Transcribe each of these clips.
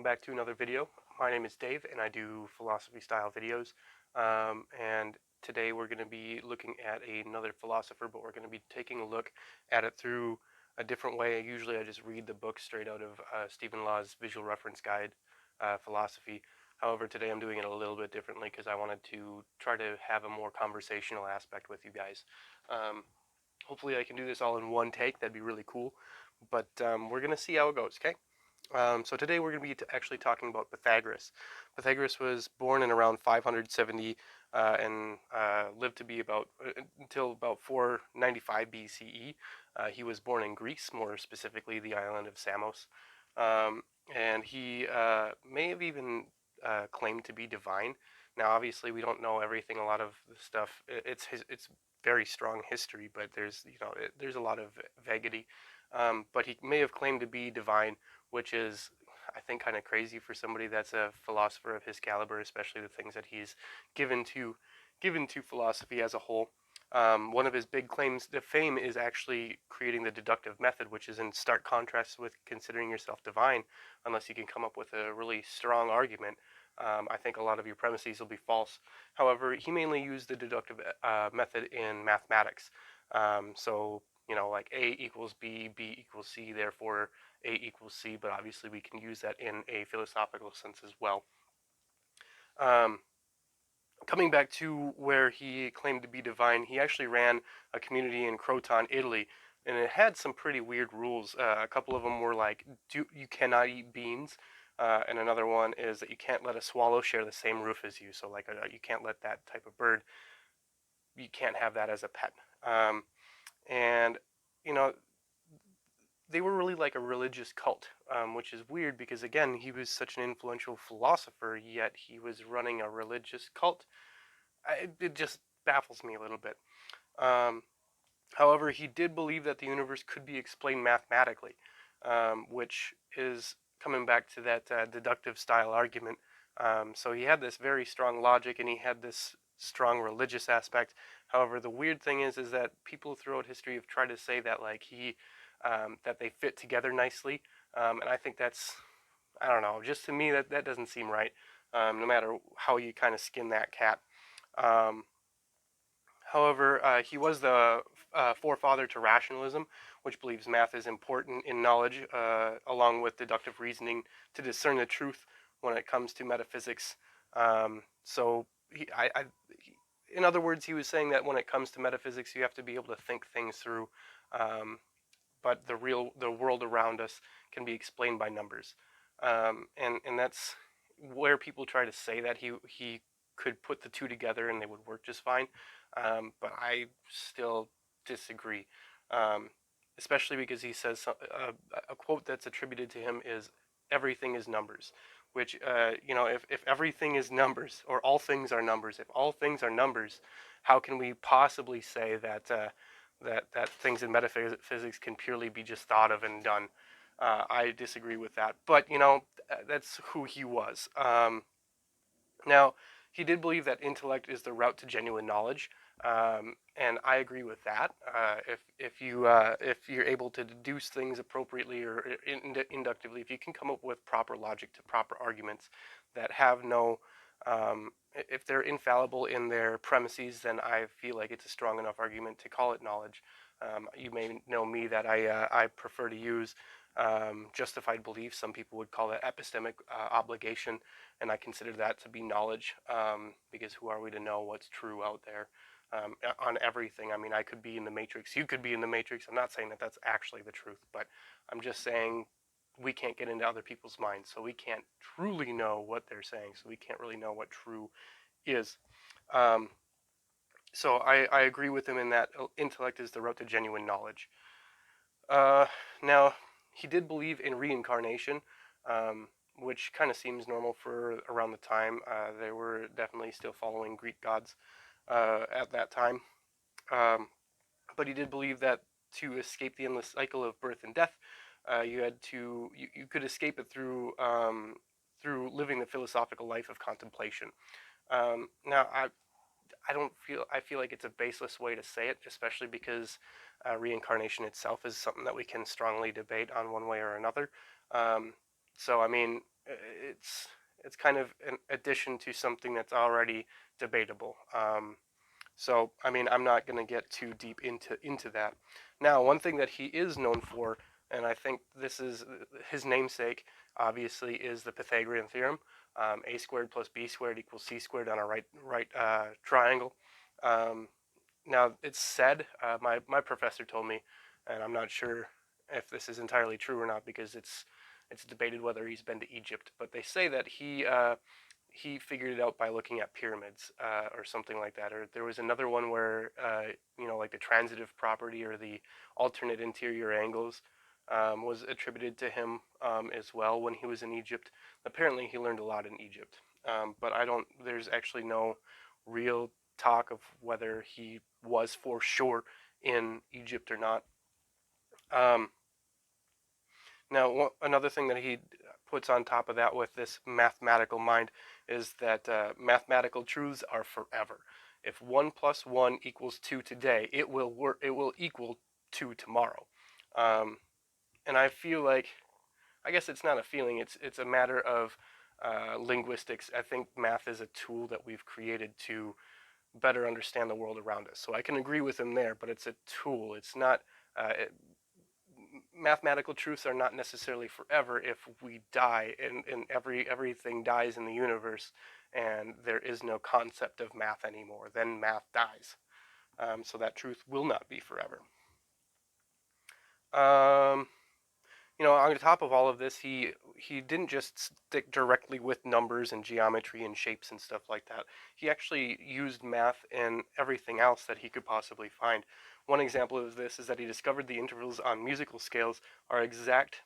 back to another video. My name is Dave and I do philosophy style videos. And today we're going to be looking at another philosopher, but we're going to be taking a look at it through a different way. Usually I just read the book straight out of Stephen Law's Visual Reference Guide, Philosophy. However, today I'm doing it a little bit differently because I wanted to try to have a more conversational aspect with you guys. Hopefully I can do this all in one take. That'd be really cool. But we're going to see how it goes, okay? So today we're going to be actually talking about Pythagoras. Pythagoras was born in around 570 and lived to be about until about 495 BCE. He was born in Greece, more specifically the island of Samos, and he may have even claimed to be divine. Now, obviously, we don't know everything. A lot of the stuff it's very strong history, but there's a lot of vagity. But he may have claimed to be divine, which is, I think, kind of crazy for somebody that's a philosopher of his caliber, especially the things that he's given to philosophy as a whole. One of his big claims to fame is actually creating the deductive method, which is in stark contrast with considering yourself divine, unless you can come up with a really strong argument. I think a lot of your premises will be false. However, he mainly used the deductive method in mathematics. So, like A equals B, B equals C, therefore A equals C, but obviously we can use that in a philosophical sense as well. Um, Coming back to where he claimed to be divine, he actually ran a community in Croton, Italy, and it had some pretty weird rules. A couple of them were like, you cannot eat beans, and another one is that you can't let a swallow share the same roof as you. So, like, you can't let that type of bird, you can't have that as a pet. And you know, they were really like a religious cult, which is weird because, again, he was such an influential philosopher, yet he was running a religious cult. It just baffles me a little bit. Um, However, he did believe that the universe could be explained mathematically, which is coming back to that deductive style argument. So he had this very strong logic and he had this strong religious aspect. However, the weird thing is that people throughout history have tried to say that that they fit together nicely, and I think that's, I don't know, just to me that doesn't seem right. No matter how you kind of skin that cat. Um, However, he was the forefather to rationalism, which believes math is important in knowledge, along with deductive reasoning, to discern the truth when it comes to metaphysics. So, in other words, he was saying that when it comes to metaphysics, you have to be able to think things through, um, but the world around us can be explained by numbers, and that's where people try to say that he could put the two together and they would work just fine. But I still disagree, um, especially because he says a quote that's attributed to him is "everything is numbers," which if everything is numbers, or all things are numbers, if all things are numbers, how can we possibly say that things in metaphysics can purely be just thought of and done? I disagree with that, but that's who he was. Now, he did believe that intellect is the route to genuine knowledge, and I agree with that. If you're able to deduce things appropriately or inductively, if you can come up with proper logic to proper arguments that have no, if they're infallible in their premises, then I feel like it's a strong enough argument to call it knowledge. You may know me that I prefer to use justified belief. Some people would call it epistemic obligation, and I consider that to be knowledge, because who are we to know what's true out there on everything? I mean, I could be in the matrix, you could be in the matrix. I'm not saying that that's actually the truth, but I'm just saying we can't get into other people's minds, so we can't truly know what they're saying, so we can't really know what true is. Um, so I agree with him in that intellect is the route to genuine knowledge. Now, he did believe in reincarnation, which kind of seems normal for around the time. They were definitely still following Greek gods at that time. Um, but he did believe that to escape the endless cycle of birth and death, you could escape it through living the philosophical life of contemplation. Now, I feel like it's a baseless way to say it, especially because reincarnation itself is something that we can strongly debate on one way or another. So I mean, it's it's kind of an addition to something that's already debatable. So I mean, I'm not going to get too deep into that. Now, one thing that he is known for, and I think this is his namesake, obviously, is the Pythagorean theorem. A squared plus b squared equals c squared on a right triangle. Um, Now, it's said, my professor told me, and I'm not sure if this is entirely true or not because it's debated whether he's been to Egypt, but they say that he figured it out by looking at pyramids or something like that. Or there was another one where like the transitive property or the alternate interior angles was attributed to him as well when he was in Egypt. Apparently, he learned a lot in Egypt, but I don't. There's actually no real talk of whether he was for sure in Egypt or not. Um, Now, another thing that he puts on top of that with this mathematical mind is that mathematical truths are forever. If 1 plus 1 equals 2 today, it will work. It will equal 2 tomorrow. Um, and I feel like, I guess it's not a feeling. It's a matter of linguistics. I think math is a tool that we've created to better understand the world around us. So I can agree with him there, but it's a tool. It's not. Mathematical truths are not necessarily forever. If we die and everything dies in the universe and there is no concept of math anymore, then math dies. So that truth will not be forever. Um, on top of all of this, he didn't just stick directly with numbers and geometry and shapes and stuff like that. He actually used math in everything else that he could possibly find. One example of this is that he discovered the intervals on musical scales are exact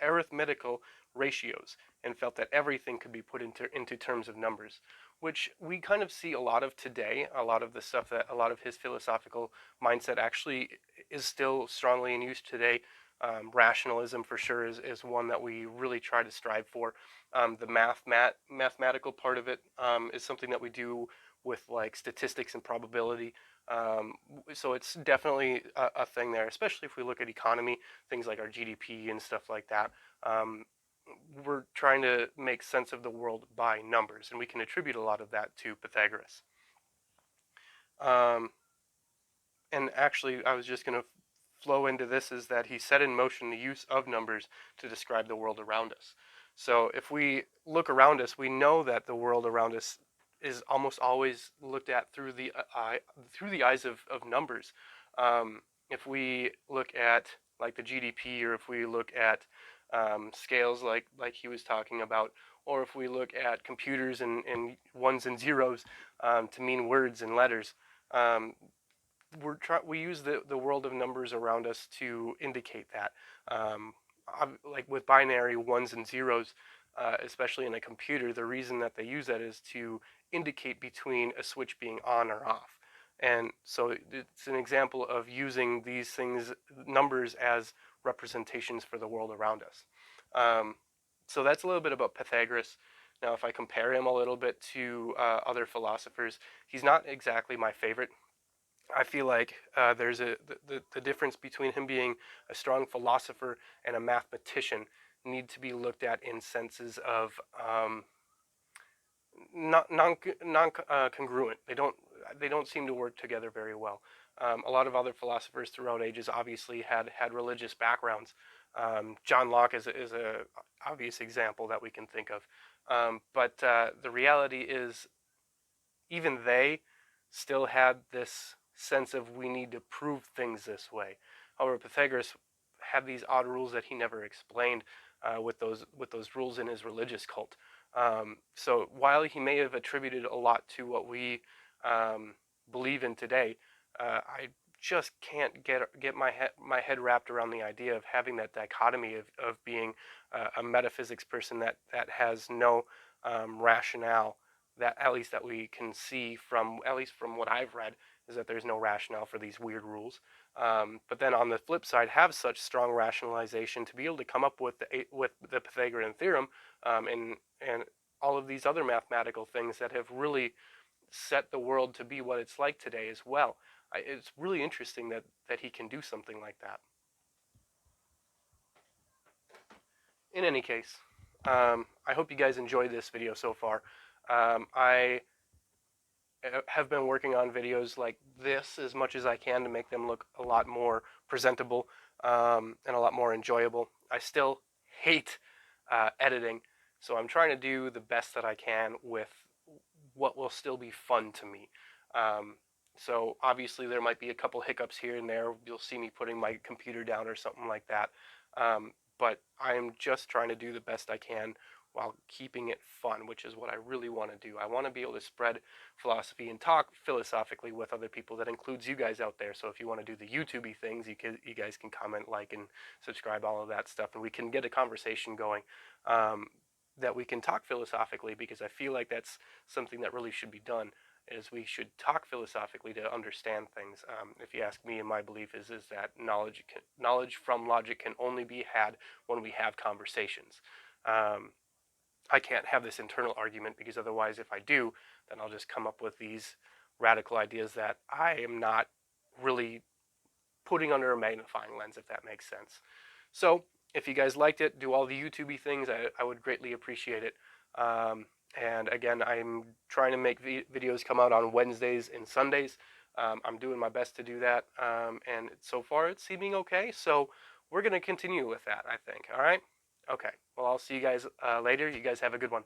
arithmetical ratios and felt that everything could be put into terms of numbers, which we kind of see a lot of today. A lot of the stuff that a lot of his philosophical mindset actually is still strongly in use today. Rationalism for sure is one that we really try to strive for. The mathematical part of it is something that we do with like statistics and probability. So it's definitely a thing there, especially if we look at economy, things like our GDP and stuff like that. Um, we're trying to make sense of the world by numbers, and we can attribute a lot of that to Pythagoras. Um, and actually, I was just going to flow into this is that he set in motion the use of numbers to describe the world around us. So if we look around us, we know that the world around us is almost always looked at through the eyes of numbers. If we look at like the GDP, or if we look at scales like he was talking about, or if we look at computers and ones and zeros to mean words and letters, um, we use the world of numbers around us to indicate that. Um, like with binary ones and zeros, especially in a computer, the reason that they use that is to indicate between a switch being on or off. And so it's an example of using these things, numbers, as representations for the world around us. Um, so that's a little bit about Pythagoras. Now, if I compare him a little bit to other philosophers, he's not exactly my favorite. I feel like there's the difference between him being a strong philosopher and a mathematician need to be looked at in senses of not non congruent. They don't seem to work together very well. A lot of other philosophers throughout ages obviously had religious backgrounds. John Locke is a obvious example that we can think of. But the reality is even they still had this sense of we need to prove things this way. However, Pythagoras had these odd rules that he never explained with those rules in his religious cult. So while he may have attributed a lot to what we believe in today, I just can't get my head wrapped around the idea of having that dichotomy of being a metaphysics person that has no rationale, that at least that we can see from at least from what I've read, is that there's no rationale for these weird rules. But then on the flip side, have such strong rationalization to be able to come up with the Pythagorean theorem and all of these other mathematical things that have really set the world to be what it's like today as well. It's really interesting that he can do something like that. In any case, I hope you guys enjoyed this video so far. I have been working on videos like this as much as I can to make them look a lot more presentable and a lot more enjoyable. I still hate editing, so I'm trying to do the best that I can with what will still be fun to me. Um, so obviously there might be a couple hiccups here and there. You'll see me putting my computer down or something like that. But I am just trying to do the best I can while keeping it fun, which is what I really want to do. I want to be able to spread philosophy and talk philosophically with other people. That includes you guys out there. So if you want to do the YouTubey things, you guys can comment, like, and subscribe, all of that stuff, and we can get a conversation going. That we can talk philosophically, because I feel like that's something that really should be done. Is we should talk philosophically to understand things. If you ask me, and my belief is that knowledge from logic can only be had when we have conversations. Um, I can't have this internal argument, because otherwise, if I do, then I'll just come up with these radical ideas that I am not really putting under a magnifying lens, if that makes sense. So if you guys liked it, do all the YouTubey things. I would greatly appreciate it. And again, I'm trying to make videos come out on Wednesdays and Sundays. I'm doing my best to do that, and so far it's seeming okay. So we're going to continue with that, I think. All right? Okay. Well, I'll see you guys later. You guys have a good one.